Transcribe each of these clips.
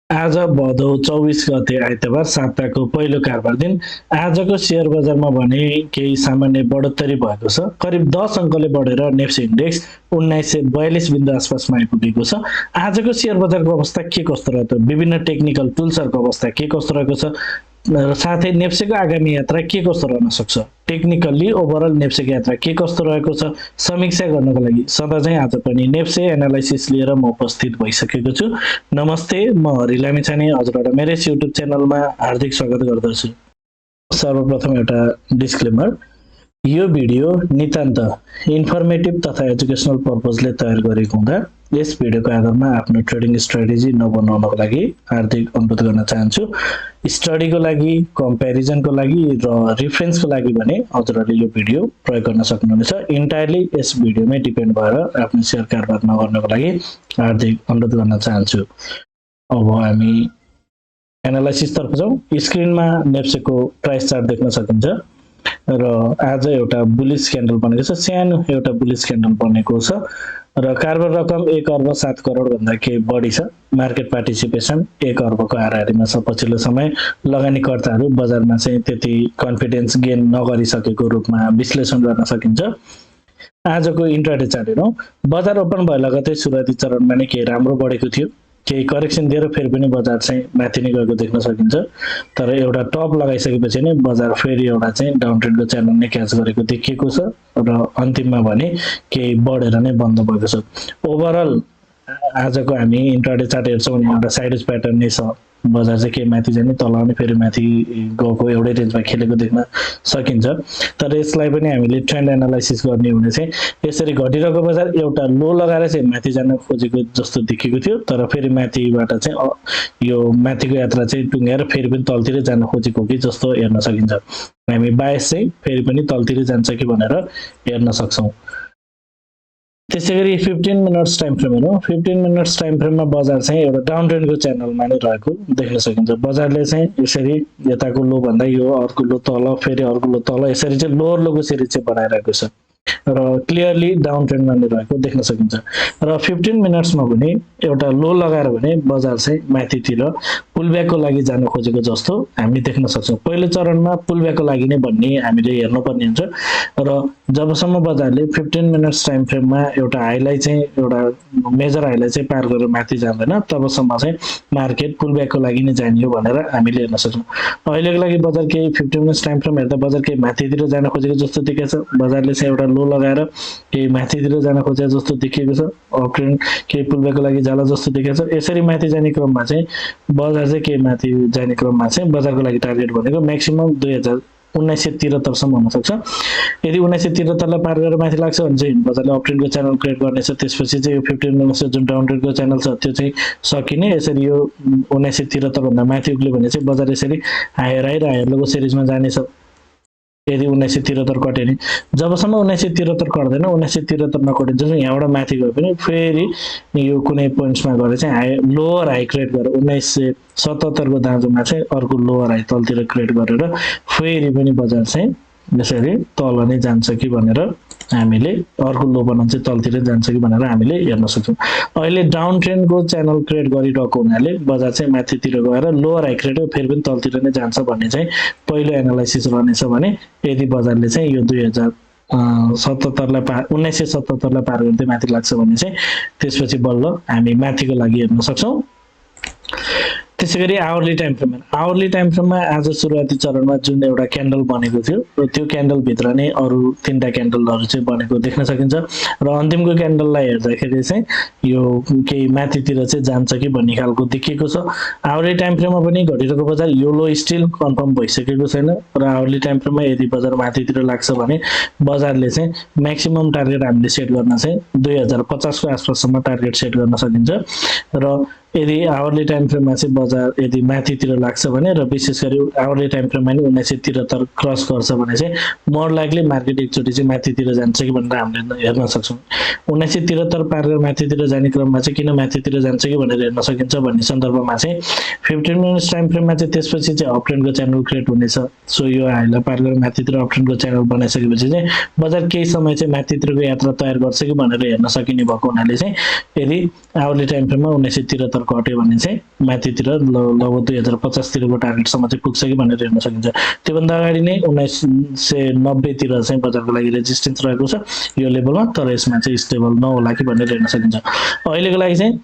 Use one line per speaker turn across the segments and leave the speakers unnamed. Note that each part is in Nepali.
आज भदौ 24 गते आइतबार साताको पहिलो कारोबार दिन। आजको शेयर बजारमा भने केही सामान्य बढोत्तरी भएको छ। करिब 10 अङ्कले बढेर नेप्से इन्डेक्स 1942 बिन्दु आसपासमा आइपुगेको छ। आजको शेयर बजारको अवस्था के कस्तो रह्यो त? विभिन्न टेक्निकल टुल्सहरूको अवस्था के कस्तो रहेको छ र साथै नेप्सेको आगामी यात्रा के कस्तो रहन सक्छ? टेक्निकल्ली ओभरअल नेप्सेको यात्रा के कस्तो रहेको छ समीक्षा गर्नको लागि सदा चाहिँ आज पनि नेप्से एनालाइसिस लिएर म उपस्थित भइसकेको छु। नमस्ते, म हरि लामिछाने हजुरहरूलाई मेरो युट्युब च्यानलमा हार्दिक स्वागत गर्दछु। सर्वप्रथम एउटा डिस्क्लेमर, यो भिडियो नितान्त इन्फर्मेटिभ तथा एजुकेसनल पर्पजले तयार गरेको हुँदा यस भिडियोको आधारमा आफ्नो ट्रेडिङ स्ट्र्याटेजी नबनाउनको लागि हार्दिक अनुरोध गर्न चाहन्छु। स्टडीको लागि, कम्प्यारिजनको लागि र रिफरेन्सको लागि भने हजुरहरूले यो भिडियो प्रयोग गर्न सक्नुहुनेछ। इन्टायरली यस भिडियोमै डिपेन्ड भएर आफ्नो सेयर कारोबार नगर्नको लागि हार्दिक अनुरोध गर्न चाहन्छु। अब हामी एनालाइसिस तर्फ जाउँ। स्क्रिनमा नेप्सेको प्राइस चार्ट देख्न सकिन्छ र आज एउटा बुलिश क्यान्डल बनेको छ, सानो एउटा बुलिश क्यान्डल बनेको छ र कारोबार रकम 1 अर्ब 7 करोड भन्दा केही बढी छ। मार्केट पार्टिसिपेसन 1 अर्बको हाराहारीमा छ। पछिल्लो समय लगानीकर्ताहरू बजारमा चाहिँ त्यति कन्फिडेन्स गेन नगरिसकेको रूपमा विश्लेषण गर्न सकिन्छ। आजको इन्ट्राडे चार्ट हेरौँ। बजार ओपन भए लगतै सुरुवाती चरणमा नै केही राम्रो बढेको थियो, केही करेक्सन दिएर फेरि पनि बजार चाहिँ माथि नै गएको देख्न सकिन्छ। तर एउटा टप लगाइसकेपछि नै बजार फेरि एउटा चाहिँ डाउन ट्रेन्डको च्यानल नै क्याच गरेको देखिएको छ र अन्तिममा भने केही बढेर नै बन्द भएको छ। ओभरअल आजको हामी इन्ट्राडे चार्ट हेर्छौँ भने एउटा साइडवेज प्याटर्न नै छ। बजार चाहिँ केही माथि जाने, तल आउने, फेरि माथि गएको एउटै रेन्जमा खेलेको देख्न सकिन्छ। तर यसलाई पनि हामीले ट्रेन्ड एनालाइसिस गर्ने हुने चाहिँ यसरी घटिरहेको बजार एउटा लो लगाएर चाहिँ माथि जान खोजेको जस्तो देखिएको थियो, तर फेरि माथिबाट चाहिँ यो माथिको यात्रा चाहिँ टुङ्ग्याएर फेरि पनि तलतिर जान खोजेको कि जस्तो हेर्न सकिन्छ। हामी बायस चाहिँ फेरि पनि तलतिर जान्छ कि भनेर हेर्न सक्छौँ। त्यसैगरी 15 मिनट्स टाइम फ्रेम हेरौँ। 15 मिनट्स टाइम फ्रेममा बजार चाहिँ एउटा डाउन ट्रेन्डको च्यानलमा नै रहेको देख्न सकिन्छ। बजारले चाहिँ यसरी यताको लो भन्दा यो अर्को लो तल, फेरि अर्को लो तल, यसरी चाहिँ लोवर लोको सिरिज चाहिँ बनाइरहेको छ र क्लियरली डाउन ट्रेन्डमा नै रहेको देख्न सकिन्छ। र 15 मिनट्समा पनि एउटा लो लगाएर भने बजार चाहिँ माथितिर पुलब्याकको लागि जान खोजेको जस्तो हामी देख्न सक्छौँ। पहिलो चरणमा पुलब्याकको लागि नै भन्ने हामीले हेर्नुपर्ने हुन्छ र जबसम्म बजारले 15 मिनट्स टाइम फ्रेममा एउटा हाईलाई चाहिँ एउटा मेजर हाईलाई चाहिँ पार गरेर माथि जाँदैन तबसम्म चाहिँ मार्केट पुलब्याकको लागि नै जाने हो भनेर हामीले हेर्न सक्छौँ। अहिलेको लागि बजार केही 15 मिनट्स टाइम फ्रेम हेर्दा बजार केही माथितिर जान खोजेको जस्तो देखिएको छ। बजारले चाहिँ एउटा लो लगाएर केही माथितिर जान खोजेको जस्तो देखिएको छ। अप ट्रेन्ड केही पुलब्याकको लागि जाला जस्तो देखिएको छ। यसरी माथि जाने क्रममा चाहिँ बजार चाहिँ केही माथि जाने क्रममा चाहिँ बजारको लागि टार्गेट भनेको म्याक्सिमम 1973 सम्म हुन सक्छ। यदि 1973 लाई पार गरेर माथि लाग्छ भने चाहिँ बजारले अप ट्रेन्डको च्यानल क्रिएट गर्नेछ। त्यसपछि चाहिँ यो 15 मिनट्स जुन डाउन ट्रेन्डको च्यानल छ त्यो चाहिँ सकिने। यसरी यो 1973 भन्दा माथि उक्ल्यो भने चाहिँ बजार यसरी हायर हाई र हायर लोको सिरिजमा जानेछ। यदि 1973 कट्यो भने, जबसम्म 1973 कट्दैन, 1973 नकटिन्छ यहाँबाट माथि गयो भने फेरि यो कुनै पोइन्ट्समा गएर चाहिँ हाई लोवर हाई क्रिएट गरेर 1977 को दाँजोमा चाहिँ अर्को लोवर हाई तलतिर क्रिएट गरेर फेरि पनि बजार चाहिँ यसरी तल नै जान्छ कि भनेर हामीले अर्को लो बनाउन चाहिँ तलतिर जान्छ कि भनेर हामीले हेर्न सक्छौँ। अहिले डाउन ट्रेन्डको च्यानल क्रिएट गरिरहेको हुनाले बजार चाहिँ माथितिर गएर लोवर हाई क्रिएट फेरि पनि तलतिर नै जान्छ भन्ने चाहिँ पहिलो एनालाइसिस रहनेछ भने यदि बजारले चाहिँ यो 1977 लाई पार गर्दै माथि लाग्छ भने चाहिँ त्यसपछि बल्ल हामी माथिको लागि हेर्न सक्छौँ। त्यसैगरी आवरली टाइम फ्रेममा आज सुरुवाती चरणमा जुन एउटा क्यान्डल बनेको थियो र त्यो क्यान्डल भित्र नै अरू 3टा क्यान्डलहरू चाहिँ बनेको देख्न सकिन्छ र अन्तिमको क्यान्डललाई हेर्दाखेरि चाहिँ यो केही माथितिर चाहिँ जान्छ कि भन्ने खालको देखिएको छ। आवरली टाइम फ्रेममा पनि घटिरहेको बजार यो लो स्टिल कन्फर्म भइसकेको छैन र आवरली टाइम फ्रेममा यदि बजार माथितिर लाग्छ भने बजारले चाहिँ म्याक्सिमम टार्गेट हामीले सेट गर्न चाहिँ 2050 को आसपाससम्म टार्गेट सेट गर्न सकिन्छ र यदि आवरली टाइम फ्रेममा चाहिँ बजार यदि माथितिर लाग्छ भने र विशेष गरी आवरली टाइम फ्रेममा नि 1973 क्रस गर्छ भने चाहिँ मोर लाइकली मार्केट एकचोटि चाहिँ माथितिर जान्छ कि भनेर हामीले हेर्न सक्छौँ। 1973 पार गरेर माथितिर जाने क्रममा चाहिँ किन माथितिर जान्छ कि भनेर हेर्न सकिन्छ भन्ने सन्दर्भमा चाहिँ 15 मिनट्स टाइम फ्रेममा चाहिँ त्यसपछि चाहिँ अप ट्रेन्डको च्यानल क्रिएट हुनेछ। सो यो हाईलाई पार गरेर माथितिर अप ट्रेन्डको च्यानल बनाइसकेपछि चाहिँ बजार केही समय चाहिँ माथितिरको यात्रा तयार गर्छ कि भनेर हेर्न सकिने भएको हुनाले चाहिँ यदि आवरली टाइम फ्रेममा 1973 कट्यो भने चाहिँ माथितिर लगभग 2050 तिरको टार्गेटसम्म चाहिँ पुग्छ कि भनेर हेर्न सकिन्छ। त्योभन्दा अगाडि नै 1990 तिर चाहिँ बजारको लागि रेजिस्टेन्स रहेको छ यो लेभलमा, तर यसमा चाहिँ स्टेबल नहोला कि भनेर हेर्न सकिन्छ। अहिलेको लागि चाहिँ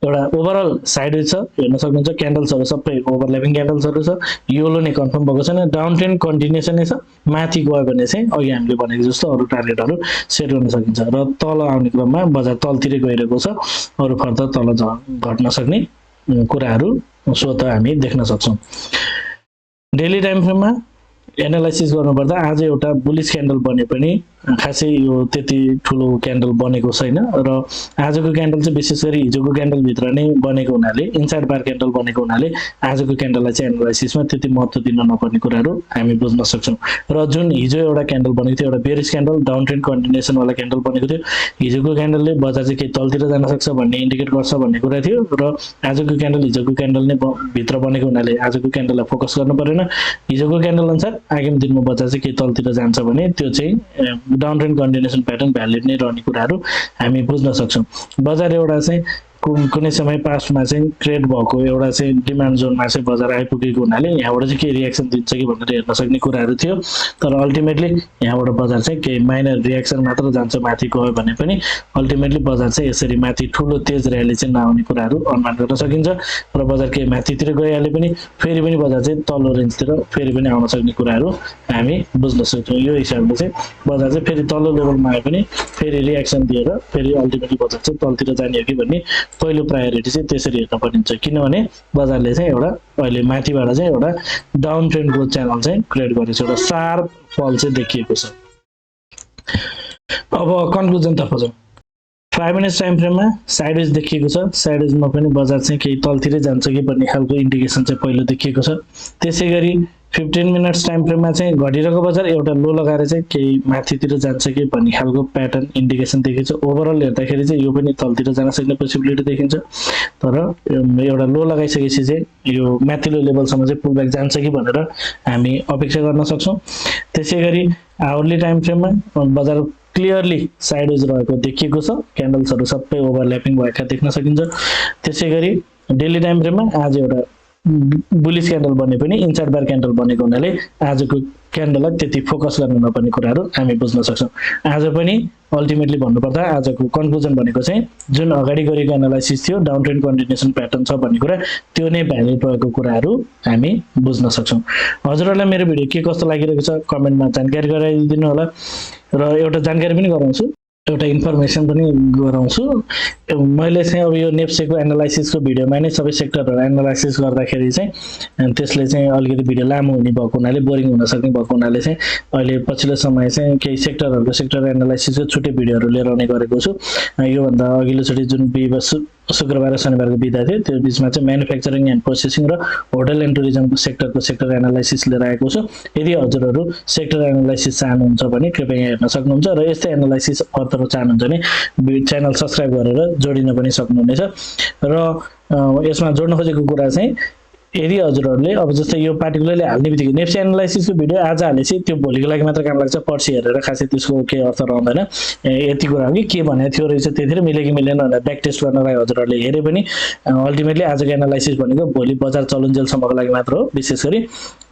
एउटा ओभरअल साइडवेज छ, हेर्न सक्नुहुन्छ क्यान्डल्सहरू सबै ओभरल्यापिङ क्यान्डल्सहरू छ, योलो नै कन्फर्म भएको छैन, डाउन ट्रेन्ड कन्टिन्युसन नै छ। माथि गयो भने चाहिँ अघि हामीले भनेको जस्तो अरू टार्गेटहरू सेट गर्न सकिन्छ र तल आउने क्रममा बजार तलतिरै गइरहेको छ, अरू फर्दर तल घट्न सक्ने कुराहरू स्वतः हामी देख्न सक्छौँ। डेली टाइम फ्रेममा एनालाइसिस गर्नुपर्दा आज एउटा बुलिस क्यान्डल बने पनि खासै यो त्यति ठुलो क्यान्डल बनेको छैन र आजको क्यान्डल चाहिँ विशेष गरी हिजोको क्यान्डल भित्र नै बनेको हुनाले, इनसाइड बार क्यान्डल बनेको हुनाले आजको क्यान्डललाई चाहिँ एनालाइसिसमा त्यति महत्त्व दिन नपर्ने कुराहरू हामी बुझ्न सक्छौँ। र जुन हिजो एउटा क्यान्डल बनेको थियो, एउटा bearish candle down trend continuation वाला क्यान्डल बनेको थियो, हिजोको क्यान्डलले बजार चाहिँ केही तलतिर जान सक्छ भन्ने इन्डिकेट गर्छ भन्ने कुरा थियो र आजको क्यान्डल हिजोको क्यान्डल नै भित्र बनेको हुनाले आजको क्यान्डललाई फोकस गर्नु परेन। हिजोको क्यान्डल अनुसार आगामी दिनमा बजार चाहिँ केही तलतिर जान्छ भने त्यो चाहिँ down trend continuation pattern valid नै रहने कुराहरू हामी बुझ्न सक्छौँ। बजार एउटा चाहिँ कुनै समय पास्टमा चाहिँ क्रिएट भएको एउटा चाहिँ डिमान्ड जोनमा चाहिँ बजार आइपुगेको हुनाले यहाँबाट चाहिँ केही रियाक्सन दिन्छ कि भनेर हेर्न सक्ने कुराहरू थियो, तर अल्टिमेटली यहाँबाट बजार चाहिँ केही माइनर रियाक्सन मात्र जान्छ माथि गयो भने पनि अल्टिमेटली बजार चाहिँ यसरी माथि ठुलो तेज र्याली चाहिँ नआउने कुराहरू अनुमान गर्न सकिन्छ र बजार केही माथितिर गइहाले पनि फेरि पनि बजार चाहिँ तल्लो रेन्जतिर फेरि पनि आउन सक्ने कुराहरू हामी बुझ्न सक्छौँ। यो हिसाबले चाहिँ बजार चाहिँ फेरि तल्लो लेभलमा आए पनि फेरि रियाक्सन दिएर फेरि अल्टिमेटली बजार चाहिँ तलतिर जाने हो कि भन्ने पहिलो प्रायोरिटी चाहिँ त्यसरी हेर्न पर्छ, किनभने बजारले चाहिँ एउटा अहिले माथिबाट चाहिँ एउटा डाउन ट्रेन्डको च्यानल चाहिँ क्रिएट गरेको छ, एउटा शार्प फल चाहिँ देखिएको छ। अब कन्क्लुजनतर्फ जाउँ। 5 मिनट्स टाइम फ्रेममा साइडवेज देखिएको छ, साइडवेजमा पनि बजार चाहिँ केही तलतिरै जान्छ कि भन्ने खालको इन्डिकेसन चाहिँ पहिलो देखिएको छ। त्यसै गरी 15 मिनट्स टाइम फ्रेममा चाहिँ घटिरहेको बजार एउटा लो लगाएर चाहिँ केही माथितिर जान्छ कि भन्ने खालको प्याटर्न इन्डिकेसन देखिन्छ। ओभरअल हेर्दाखेरि चाहिँ यो पनि तलतिर जान सक्ने पोसिबिलिटी देखिन्छ, तर एउटा लो लगाइसकेपछि चाहिँ यो माथिल्लो लेभलसम्म चाहिँ पुलब्याक जान्छ कि भनेर हामी अपेक्षा गर्न सक्छौँ। त्यसै गरी आवरली टाइम फ्रेममा बजार क्लियरली साइडवेज रहेको देखिएको छ, क्यान्डल्सहरू सबै ओभरल्यापिङ भएका देख्न सकिन्छ। त्यसै गरी डेली टाइम फ्रेममा आज एउटा बुलिस क्यान्डल बने पनि इनसाइड बार क्यान्डल बनेको हुनाले आजको क्यान्डललाई त्यति फोकस गर्नु नपर्ने कुराहरू हामी बुझ्न सक्छौँ। आज पनि अल्टिमेटली भन्नुपर्दा आजको कन्क्लुजन भनेको चाहिँ जुन अगाडि गरेको एनालाइसिस थियो डाउन ट्रेन्ड कन्टिन्युसन प्याटर्न छ भन्ने कुरा त्यो नै भ्यालिड रहेको कुराहरू हामी बुझ्न सक्छौँ। हजुरहरूलाई मेरो भिडियो के कस्तो लागिरहेको छ कमेन्टमा जानकारी गराइदिनु होला र एउटा जानकारी पनि गराउँछु, एउटा इन्फर्मेसन पनि गराउँछु। मैले चाहिँ अब यो नेप्सेको एनालाइसिसको भिडियोमा नै सबै सेक्टरहरू एनालाइसिस गर्दाखेरि चाहिँ त्यसले चाहिँ अलिकति भिडियो लामो हुने भएको हुनाले बोरिङ हुन सक्ने भएको हुनाले चाहिँ अहिले पछिल्लो समय चाहिँ केही सेक्टरहरूको सेक्टर एनालाइसिसको छुट्टै भिडियोहरू लिएर आउने गरेको छु। योभन्दा अघिल्लोचोटि जुन शुक्रबार र शनिबारको बिदा थियो त्यो बिचमा चाहिँ म्यानुफ्याक्चरिङ एन्ड प्रोसेसिङ र होटल एन्ड टुरिज्मको सेक्टरको सेक्टर एनालाइसिस लिएर आएको छु। यदि हजुरहरू सेक्टर एनालाइसिस चाहनुहुन्छ भने कृपया यहाँ हेर्न सक्नुहुन्छ र यस्तै एनालाइसिस फर्दर चाहनुहुन्छ भने च्यानल सब्सक्राइब गरेर जोडिन पनि सक्नुहुनेछ। र यसमा जोड्न खोजेको कुरा चाहिँ यदि हजुरहरूले अब जस्तै यो पार्टिकुलरली हाल्ने बित्तिकै नेप्से एनालाइसिसको भिडियो आज हालेपछि त्यो भोलिको लागि मात्र काम लाग्छ, पर्सि हेरेर खासै त्यसको केही अर्थ रहँदैन। यति कुरा हो कि के भनेको थियो रहेछ त्यतिखेर मिल्यो कि मिलेन भनेर ब्याक टेस्ट गर्नलाई हजुरहरूले हेरे पनि अल्टिमेटली आजको एनालाइसिस भनेको भोलि बजार चलुन्जेलसम्मको लागि मात्र हो विशेष गरी।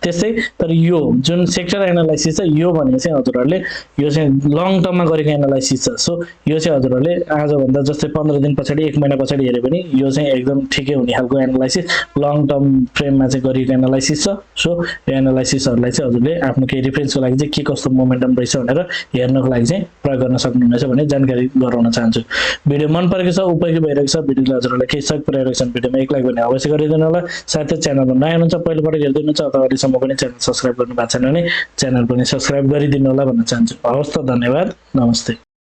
त्यस्तै तर यो जुन सेक्टर एनालाइसिस छ यो भने चाहिँ हजुरहरूले यो चाहिँ लङ टर्ममा गरेको एनालाइसिस छ। सो यो चाहिँ हजुरहरूले आजभन्दा जस्तै 15 दिन पछाडि 1 महिना पछाडि हेरे पनि यो चाहिँ एकदम ठिकै हुने खालको एनालाइसिस लङ टर्म फ्रेममा चाहिँ गरिएको एनालाइसिस छ। सो यो एनालाइसिसहरूलाई चाहिँ हजुरले आफ्नो केही रिफरेन्सको लागि चाहिँ के कस्तो मोमेन्टम रहेछ भनेर हेर्नको लागि चाहिँ प्रयोग गर्न सक्नुहुनेछ भन्ने जानकारी गराउन चाहन्छु। भिडियो मन परेको छ, उपयोगी भइरहेको छ, भिडियोले हजुरहरूलाई केही सहयोग पुर्याइरहेको छ भिडियोमा एक लाइक भने अवश्य गरिदिनु होला। साथै च्यानलमा नयाँ हुनुहुन्छ पहिलोपटक हेर्दै हुनुहुन्छ अथवा अहिलेसम्म पनि च्यानल सब्सक्राइब गर्नु भएको छैन भने च्यानल पनि सब्सक्राइब गरिदिनु होला भन्न चाहन्छु। हवस् त, धन्यवाद, नमस्ते।